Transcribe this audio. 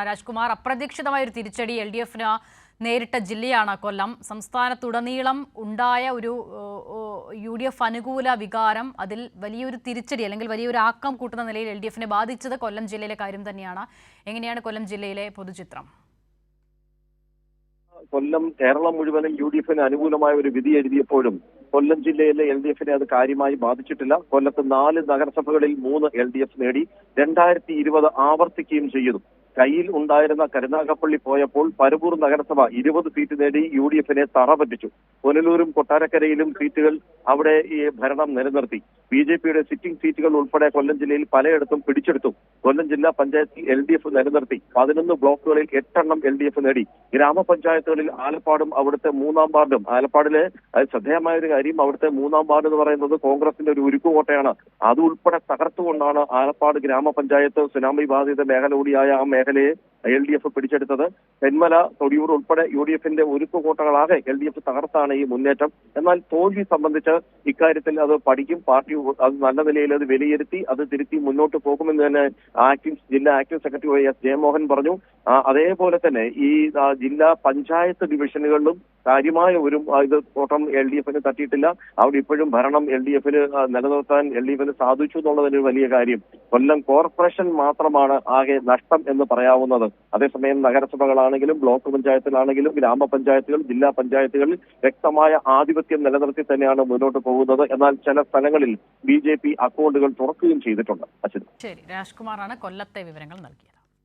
രാജ്കുമാർ, അപ്രതീക്ഷിതമായ ഒരു തിരിച്ചടി LDFന് നേരിട്ട ജില്ലയാണ് കൊല്ലം. സംസ്ഥാനത്തുടനീളം ഉണ്ടായ ഒരു UDF അനുകൂല വികാരം, അതിൽ വലിയൊരു തിരിച്ചടി അല്ലെങ്കിൽ വലിയൊരു ആക്കം കൂട്ടുന്ന നിലയിൽ LDFനെ ബാധിച്ചത് കൊല്ലം ജില്ലയിലെ കാര്യം തന്നെയാണ്. എങ്ങനെയാണ് കൊല്ലം ജില്ലയിലെ പൊതുചിത്രം? കൊല്ലം കേരളം മുഴുവനും UDFന് അനുകൂലമായ ഒരു വിധി എഴുതിയപ്പോഴും കൊല്ലം ജില്ലയിലെ LDFനെ അത് കാര്യമായി ബാധിച്ചിട്ടില്ല. കൊല്ലത്ത് 4 നഗരസഭകളിൽ 3 LDF നേടി. 2020 ആവർത്തിക്കുകയും ചെയ്യുന്നു. കയ്യിൽ ഉണ്ടായിരുന്ന കരുനാഗപ്പള്ളി പോയപ്പോൾ പരവൂർ നഗരസഭ 20 സീറ്റ് നേടി UDFനെ തറ പറ്റിച്ചു. പുനലൂരും കൊട്ടാരക്കരയിലും സീറ്റുകൾ അവിടെ ഈ ഭരണം നിലനിർത്തി. BJPയുടെ സിറ്റിംഗ് സീറ്റുകൾ ഉൾപ്പെടെ കൊല്ലം ജില്ലയിൽ പലയിടത്തും പിടിച്ചെടുത്തു. കൊല്ലം ജില്ലാ പഞ്ചായത്തിൽ LDF നിലനിർത്തി. 11 ബ്ലോക്കുകളിൽ 8 എണ്ണം LDF നേടി. ഗ്രാമപഞ്ചായത്തുകളിൽ ആലപ്പാടും അവിടുത്തെ 3-ാം വാർഡും, ആലപ്പാടിലെ ശ്രദ്ധേയമായ ഒരു കാര്യം, അവിടുത്തെ 3-ാം വാർഡ് എന്ന് പറയുന്നത് കോൺഗ്രസിന്റെ ഒരു ഉരുക്കുകോട്ടയാണ്. അതുൾപ്പെടെ തകർത്തുകൊണ്ടാണ് ആലപ്പാട് ഗ്രാമപഞ്ചായത്ത് സുനാമി ബാധിത മേഖല കൂടിയായ ആ മേഖലയെ LDF പിടിച്ചെടുത്തത്. തെന്മല, തൊടിയൂർ ഉൾപ്പെടെ UDFന്റെ ഉരുക്കുകോട്ടകളാകെ LDF തകർത്താണ് ഈ മുന്നേറ്റം. എന്നാൽ തോൽവി സംബന്ധിച്ച് ഇക്കാര്യത്തിൽ അത് പഠിക്കും. പാർട്ടി അത് നല്ല നിലയിൽ അത് വിലയിരുത്തി അത് തിരുത്തി മുന്നോട്ട് പോകുമെന്ന് തന്നെ ജില്ലാ ആക്ടിംഗ് സെക്രട്ടറി S ജയമോഹൻ പറഞ്ഞു. അതേപോലെ തന്നെ ഈ ജില്ലാ പഞ്ചായത്ത് ഡിവിഷനുകളിലും കാര്യമായ ഒരു ഇത് കോട്ടം LDFന് തട്ടിയിട്ടില്ല. അവിടെ ഇപ്പോഴും ഭരണം LDFന് നിലനിർത്താൻ LDFന് സാധിച്ചു എന്നുള്ളതിന് വലിയ കാര്യം. കൊല്ലം കോർപ്പറേഷൻ മാത്രമാണ് ആകെ നഷ്ടം എന്ന് പറയാവുന്നത്. അതേസമയം നഗരസഭകളാണെങ്കിലും ബ്ലോക്ക് പഞ്ചായത്തിലാണെങ്കിലും ഗ്രാമപഞ്ചായത്തുകൾ, ജില്ലാ പഞ്ചായത്തുകളിൽ വ്യക്തമായ ആധിപത്യം നിലനിർത്തി തന്നെയാണ് മുന്നോട്ട് പോകുന്നത്. എന്നാൽ ചില സ്ഥലങ്ങളിൽ BJP അക്കൗണ്ടുകൾ തുറക്കുകയും ചെയ്തിട്ടുണ്ട്. ശരി, രാജ്കുമാറാണ് കൊല്ലത്തെ വിവരങ്ങൾ നൽകിയത്.